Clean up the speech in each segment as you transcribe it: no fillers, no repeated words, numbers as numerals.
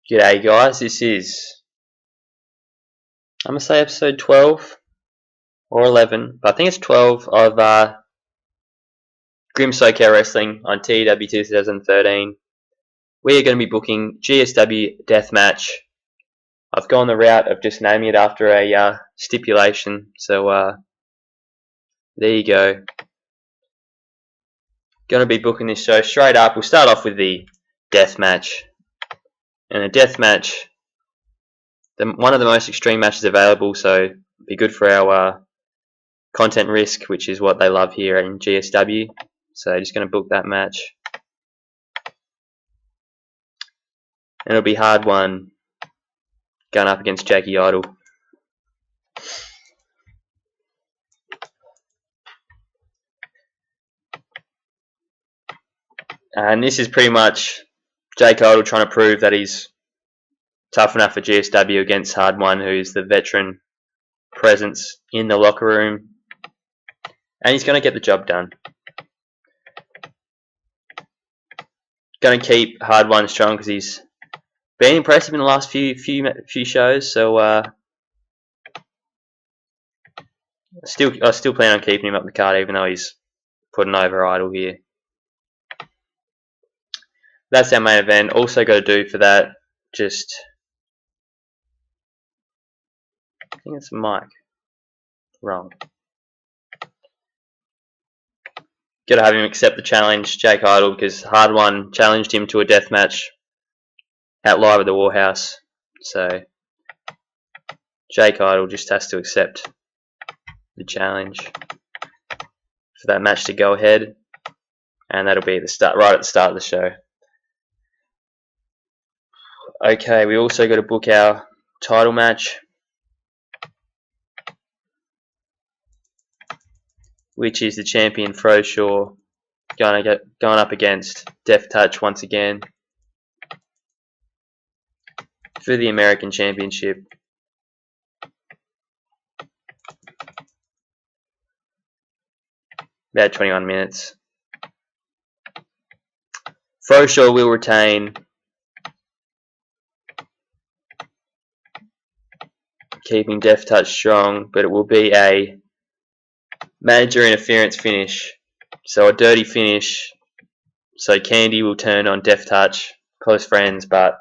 G'day guys, this is, I'm going to say episode 12 or 11, but I think it's 12 of Grim SoCal Wrestling on TEW 2013. We are going to be booking GSW Deathmatch. I've gone the route of just naming it after a stipulation, so there you go. Going to be booking this show straight up. We'll start off with the Deathmatch. And a Deathmatch, one of the most extreme matches available, so be good for our content risk, which is what they love here in GSW. So just going to book that match. And it'll be hard one going up against Jakey Idol. And this is pretty much Jakey Idol trying to prove that he's tough enough for GSW against Hard One, who's the veteran presence in the locker room. And he's going to get the job done. Going to keep Hard One strong because he's been impressive in the last few shows. So I still plan on keeping him up the card, even though he's putting over Idol here. That's our main event. Also got to do for that, just I think it's Mike. Wrong. Got to have him accept the challenge, Jakey Idol, because Hard One challenged him to a death match at Live at the Warhouse. So Jakey Idol just has to accept the challenge for that match to go ahead, and that'll be the start, right at the start of the show. Okay, we also got to book our title match, which is the champion Froshaw going up against Death Touch once again for the American Championship. About 21 minutes. Froshaw will retain, keeping Death Touch strong, but it will be a manager interference finish. So a dirty finish. So Candy will turn on Death Touch, close friends, but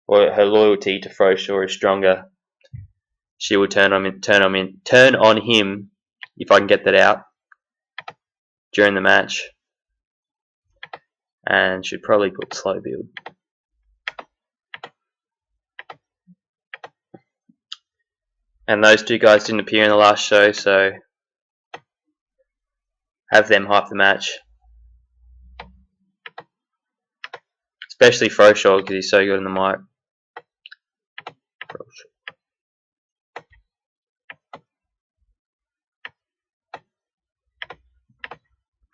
her loyalty to Froshaw is stronger. She will turn on him, if I can get that out, during the match. And should probably put slow build. And those two guys didn't appear in the last show, so have them hype the match. Especially Froshaw, because he's so good in the mic.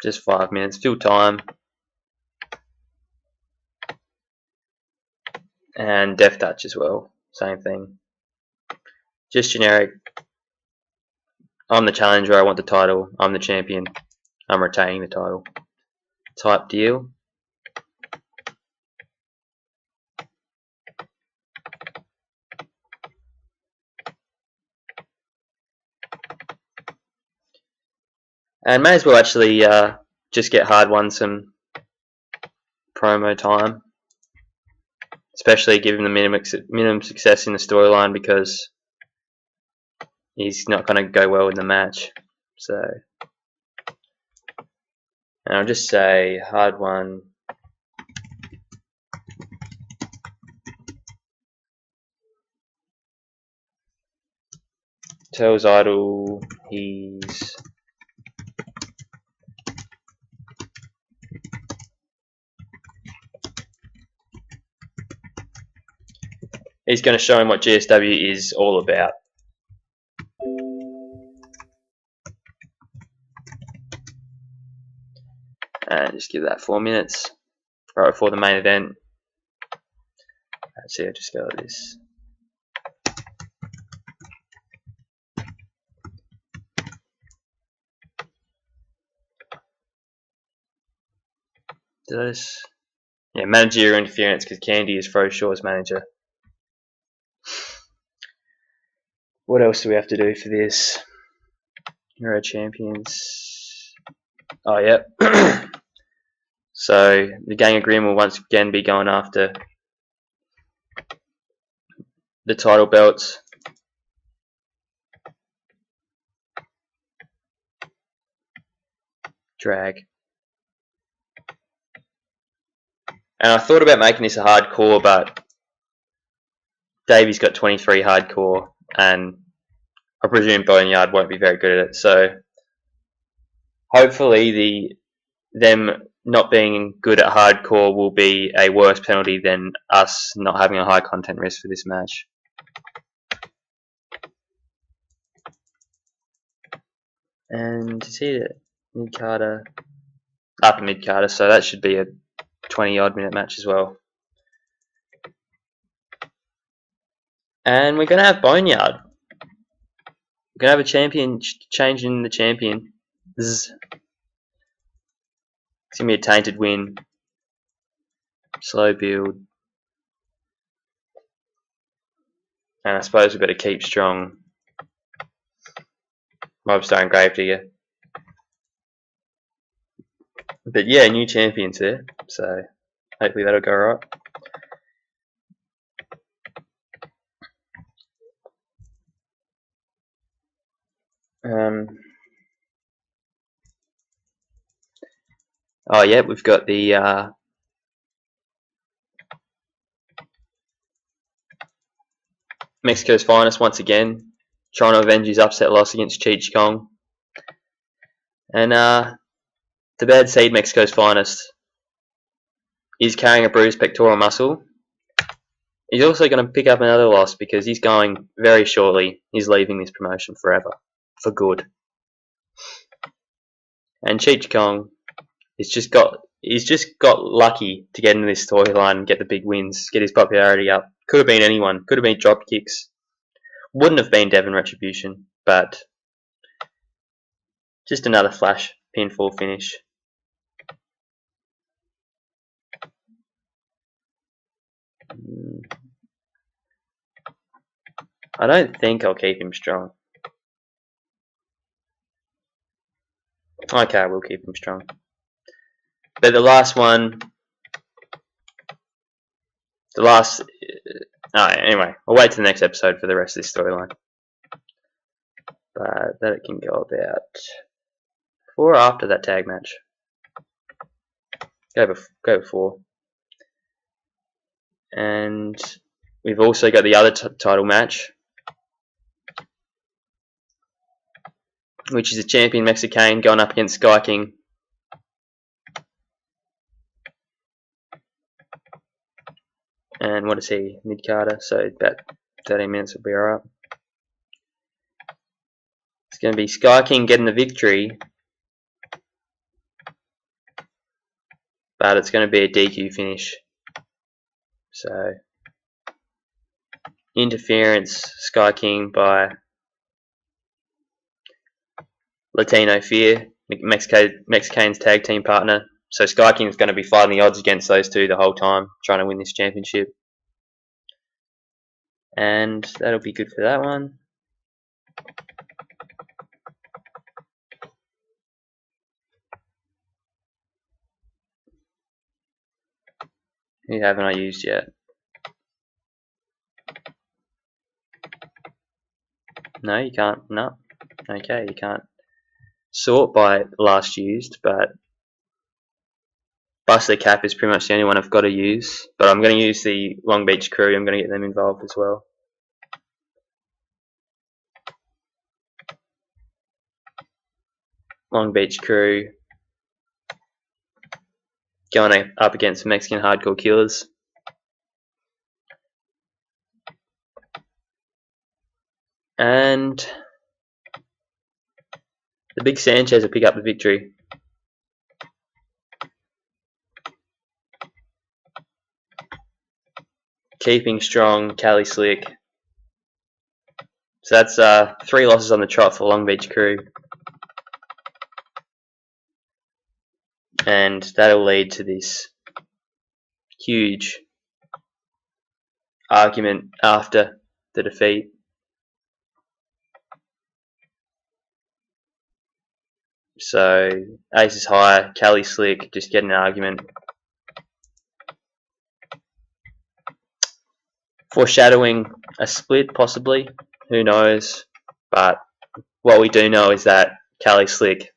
Just 5 minutes, fill time. And Death Touch as well, same thing. Just generic. I'm the challenger, I want the title, I'm the champion, I'm retaining the title type deal. And may as well actually just get Hard One some promo time, especially give him the minimum success in the storyline, because he's not going to go well in the match. So, and I'll just say Hard One tells Idol he's going to show him what GSW is all about. And just give that 4 minutes right before the main event. Actually, I'll just go like this. Did I just... Yeah, managerial interference because Candy is Froshaw's manager. What else do we have to do for this? Euro Champions. Oh, yep. So the Gang of Grim will once again be going after the title belts. Drag. And I thought about making this a hardcore, but Davey's got 23 hardcore, and I presume Boneyard won't be very good at it. So hopefully them not being good at hardcore will be a worse penalty than us not having a high content risk for this match. And to see the mid-carder, upper mid-carder, so that should be a 20 odd minute match as well. And we're going to have Boneyard. We're going to have a champion change in the champion. It's going to be a tainted win. Slow build. And I suppose we better keep strong. Mobstone Gravedigger. But yeah, new champions there. So hopefully that'll go right. Oh yeah, we've got the Mexico's Finest once again, trying to avenge his upset loss against Cheech Kong. And the bad seed Mexico's Finest is carrying a bruised pectoral muscle. He's also going to pick up another loss because he's going very shortly. He's leaving this promotion forever, for good. And Cheech Kong he's just got lucky to get into this storyline and get the big wins, get his popularity up. Could have been anyone. Could have been Dropkicks. Wouldn't have been Devon Retribution, but just another flash pinfall finish. I don't think I'll keep him strong. Okay, we'll keep him strong. But the last one, anyway, I'll wait to the next episode for the rest of this storyline. But that can go about before or after that tag match. Go before. And we've also got the other title match, which is a champion Mexican going up against Sky King. And what is he? Mid-carder, so about 13 minutes will be alright. It's going to be Sky King getting the victory, but it's going to be a DQ finish. So, interference, Sky King by Latino Fear, Mexican's tag team partner. So Sky King's going to be fighting the odds against those two the whole time, trying to win this championship. And that'll be good for that one. Who haven't I used yet? No, you can't. No. Okay, you can't sort by last used, but Buster Cap is pretty much the only one I've got to use. But I'm going to use the Long Beach Crew. I'm going to get them involved as well. Long Beach Crew going up against Mexican Hardcore Killers. And the Big Sanchez will pick up the victory. Keeping strong, Cali Slick. So that's 3 losses on the trot for Long Beach Crew. And that'll lead to this huge argument after the defeat. So ace is high, Kelly slick, just get an argument. Foreshadowing a split, possibly. Who knows? But what we do know is that Kelly slick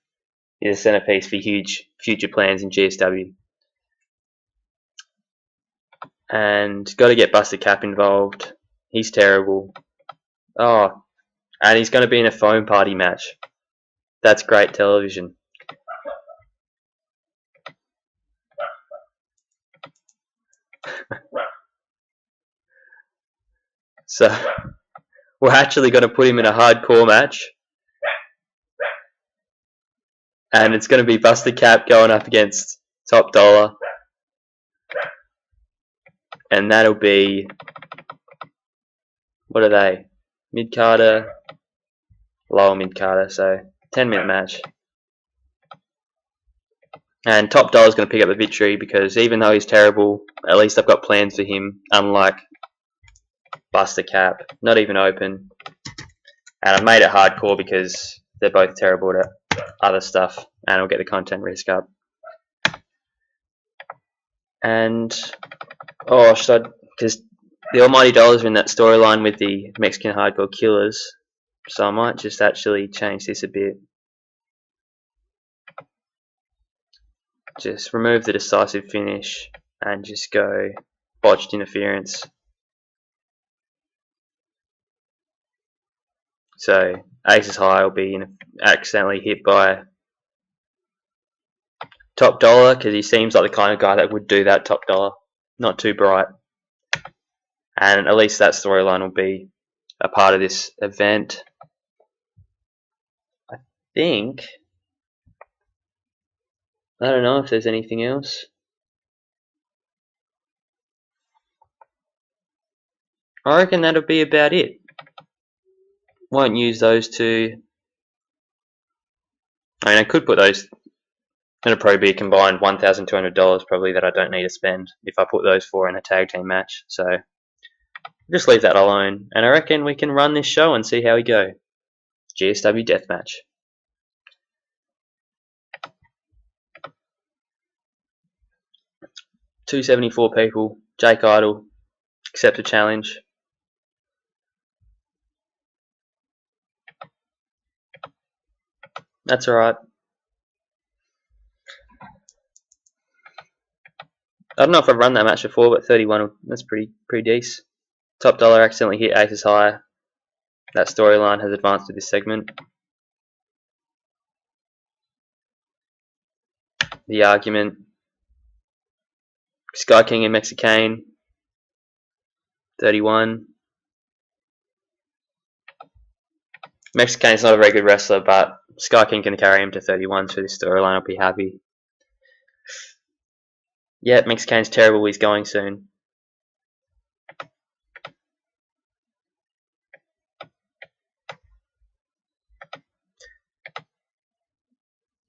is a centerpiece for huge future plans in GSW. And got to get Busted Cap involved. He's terrible. Oh, and he's going to be in a phone party match. That's great television. So we're actually going to put him in a hardcore match. And it's going to be Busted Cap going up against Top Dollar. And that'll be, what are they? Mid-carder, lower mid-carder, so 10-minute match. And Top Dollar's going to pick up the victory because even though he's terrible, at least I've got plans for him, unlike Buster Cap, not even open. And I made it hardcore because they're both terrible at other stuff, and I'll get the content risk up. And, oh, should I, because the Almighty Dollars are in that storyline with the Mexican Hardcore Killers, so I might just actually change this a bit. Just remove the decisive finish and just go botched interference. So ace is high will be accidentally hit by Top Dollar because he seems like the kind of guy that would do that. Top Dollar, not too bright, and at least that storyline will be a part of this event. I think. I don't know if there's anything else. I reckon that'll be about it. Won't use those two. I mean, I could put those. It'll probably be a combined $1,200 probably that I don't need to spend if I put those four in a tag team match. So just leave that alone. And I reckon we can run this show and see how we go. GSW Deathmatch. $274 people. Jakey Idol. Accept a challenge. That's alright. I don't know if I've run that match before, but 31, that's pretty decent. Top Dollar accidentally hit aces high. That storyline has advanced to this segment. The argument. Sky King and Mexicane. 31. Mexicane's not a very good wrestler, but Sky King can carry him to 31 through this storyline. I'll be happy. Yeah, Mexicane's terrible. He's going soon.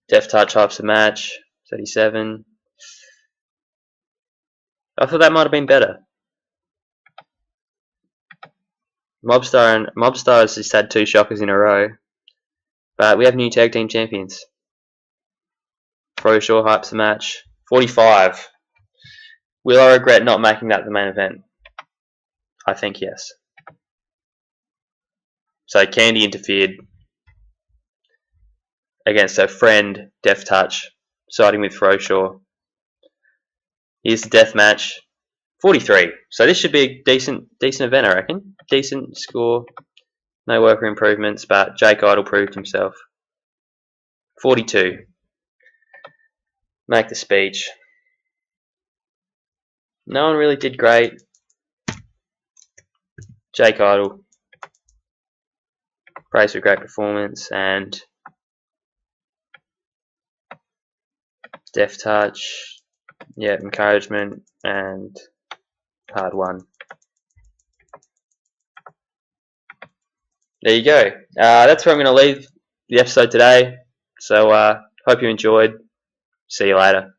Death Touch hypes the match. 37. I thought that might have been better. Mobstar has just had 2 shockers in a row. But we have new tag team champions. Froshaw hypes the match. 45. Will I regret not making that the main event? I think yes. So Candy interfered against her friend Death Touch, siding with Froshaw. Here's the death match. 43. So this should be a decent event, I reckon. Decent score. No worker improvements, but Jakey Idol proved himself. 42. Make the speech. No one really did great. Jakey Idol. Praise for great performance, and Death Touch. Yeah, encouragement and hard won. There you go. That's where I'm going to leave the episode today. So hope you enjoyed. See you later.